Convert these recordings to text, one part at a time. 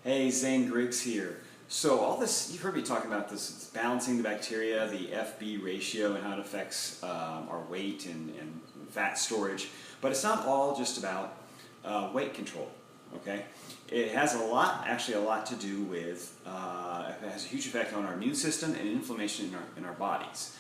Hey, Zane Griggs here. So all this, you've heard me talking about this, it's balancing the bacteria, the FB ratio, and how it affects our weight and fat storage. But it's not all just about weight control, okay? It has actually a lot to do with, it has a huge effect on our immune system and inflammation in our bodies.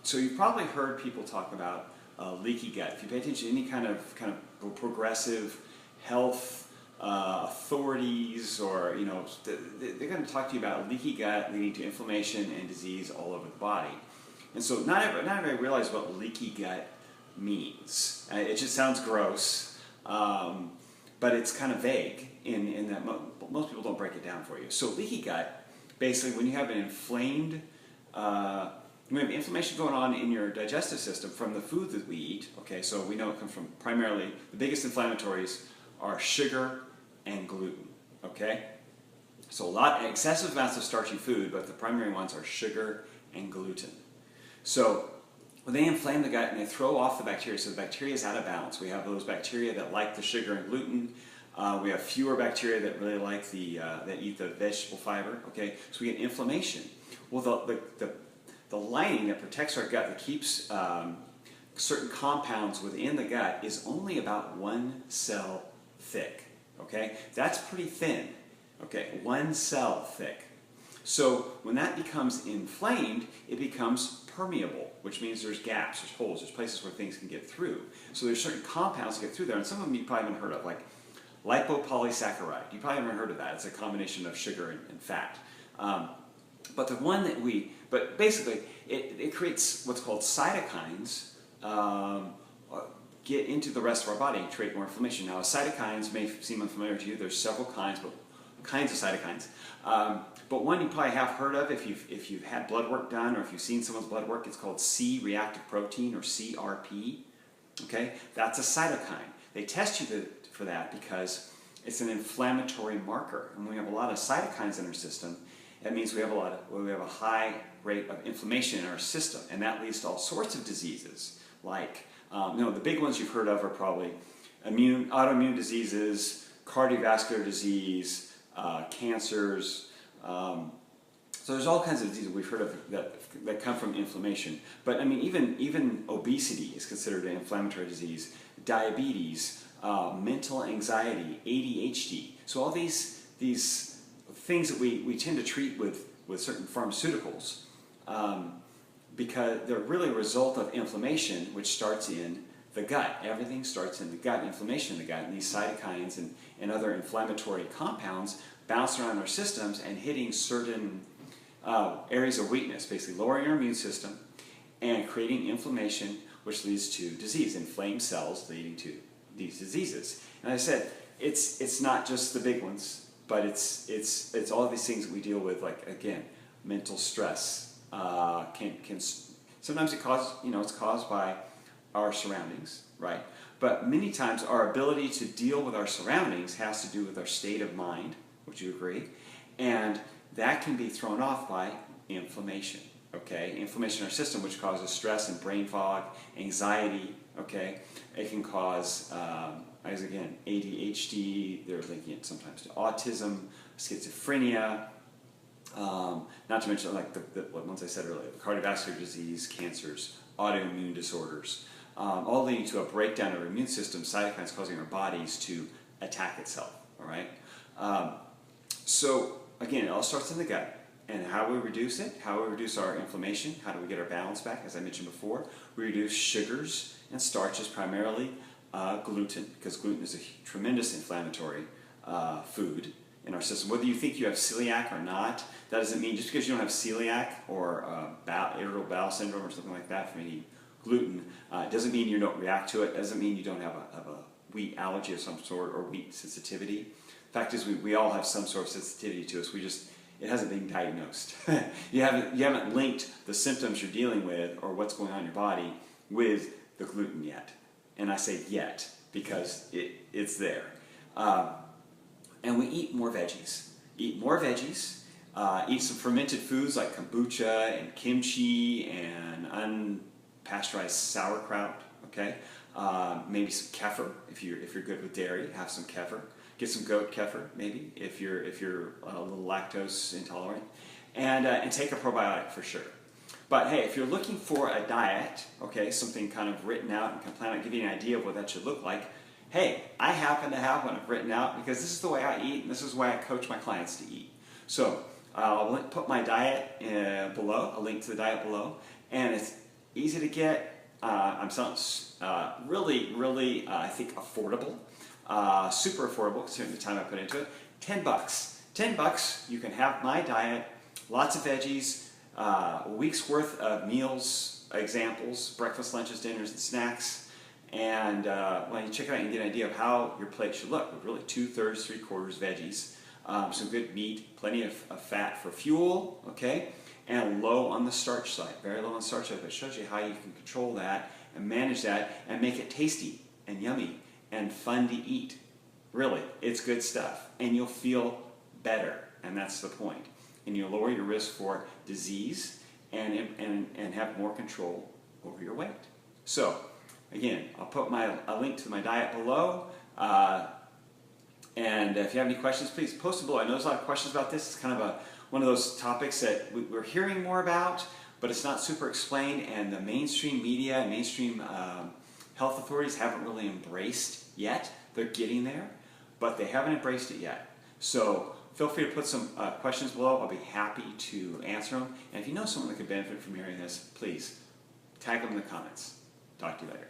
So you've probably heard people talk about leaky gut. If you pay attention to any kind of progressive health authorities, or they're going to talk to you about leaky gut leading to inflammation and disease all over the body. And so not everybody realizes what leaky gut means. It just sounds gross, but it's kind of vague in that most people don't break it down for you. So leaky gut, basically, when you have an inflamed we have inflammation going on in your digestive system from the food that we eat. Okay, so we know it comes from primarily, the biggest inflammatories are sugar and gluten. Okay, so excessive amounts of starchy food, but the primary ones are sugar and gluten. So when they inflame the gut and they throw off the bacteria, so the bacteria is out of balance. We have those bacteria that like the sugar and gluten. We have fewer bacteria that really like that eat the vegetable fiber. Okay, so we get inflammation. Well, the lining that protects our gut, that keeps certain compounds within the gut, is only about 1 cell thick. Okay, that's pretty thin. Okay, 1 cell thick. So when that becomes inflamed, it becomes permeable, which means there's gaps, there's holes, there's places where things can get through. So there's certain compounds that get through there, and some of them you probably haven't heard of, like lipopolysaccharide. You probably haven't heard of that. It's a combination of sugar and fat. But the one that but basically, it creates what's called cytokines, get into the rest of our body and create more inflammation. Now, cytokines may seem unfamiliar to you. There's several kinds of cytokines. But one you probably have heard of if you've had blood work done, or if you've seen someone's blood work, it's called C-reactive protein, or CRP. Okay, that's a cytokine. They test you for that because it's an inflammatory marker, and when we have a lot of cytokines in our system, that means we have a high rate of inflammation in our system, and that leads to all sorts of diseases. Like, the big ones you've heard of are probably autoimmune diseases, cardiovascular disease, cancers. So there's all kinds of diseases we've heard of that come from inflammation. But I mean, even obesity is considered an inflammatory disease. Diabetes, mental anxiety, ADHD. So all these things that we tend to treat with certain pharmaceuticals, because they're really a result of inflammation, which starts in the gut. Everything starts in the gut, inflammation in the gut, and these cytokines and other inflammatory compounds bounce around our systems and hitting certain areas of weakness, basically lowering our immune system and creating inflammation, which leads to disease, inflamed cells leading to these diseases. And as I said, it's not just the big ones, but it's all of these things that we deal with, like, again, mental stress. Sometimes it's caused by our surroundings, right? But many times our ability to deal with our surroundings has to do with our state of mind. Would you agree? And that can be thrown off by inflammation. Okay, inflammation in our system, which causes stress and brain fog, anxiety. Okay, it can cause, as again, ADHD. They're linking it sometimes to autism, schizophrenia. Not to mention, like the ones I said earlier, cardiovascular disease, cancers, autoimmune disorders, all leading to a breakdown of our immune system, cytokines causing our bodies to attack itself. All right. So again, it all starts in the gut. And how we reduce it, how we reduce our inflammation, how do we get our balance back, as I mentioned before. We reduce sugars and starches, primarily gluten, because gluten is a tremendous inflammatory food in our system. Whether you think you have celiac or not, that doesn't mean, just because you don't have celiac or irritable bowel syndrome or something like that from eating gluten, doesn't mean you don't react to it, doesn't mean you don't have a wheat allergy of some sort or wheat sensitivity. The fact is, we all have some sort of sensitivity to us. It hasn't been diagnosed. You haven't linked the symptoms you're dealing with or what's going on in your body with the gluten yet. And I say yet because it's there. And we eat more veggies. Eat more veggies. Eat some fermented foods like kombucha and kimchi and unpasteurized sauerkraut. Okay, maybe some kefir if you're good with dairy. Have some kefir. Get some goat kefir, maybe, if you're a little lactose intolerant, and take a probiotic for sure. But hey, if you're looking for a diet, okay, something kind of written out and can plan out, give you an idea of what that should look like, hey, I happen to have one written out because this is the way I eat and this is the way I coach my clients to eat. So I'll put my diet below, a link to the diet below, and it's easy to get. I'm selling really, I think affordable, super affordable considering the time I put into it. $10. $10, you can have my diet, lots of veggies, a week's worth of meals, examples, breakfast, lunches, dinners, and snacks. And when you check it out, you can get an idea of how your plate should look. With really 2/3, 3/4 veggies, some good meat, plenty of fat for fuel, okay, and low on the starch side, very low on the starch side. But it shows you how you can control that and manage that and make it tasty and yummy and fun to eat. Really, it's good stuff, and you'll feel better, and that's the point. And you'll lower your risk for disease and have more control over your weight. So, again, I'll put a link to my diet below. And if you have any questions, please post them below. I know there's a lot of questions about this. It's kind of one of those topics that we're hearing more about, but it's not super explained, and the mainstream media and mainstream health authorities haven't really embraced yet. They're getting there, but they haven't embraced it yet. So feel free to put some questions below. I'll be happy to answer them. And if you know someone that could benefit from hearing this, please tag them in the comments. Talk to you later.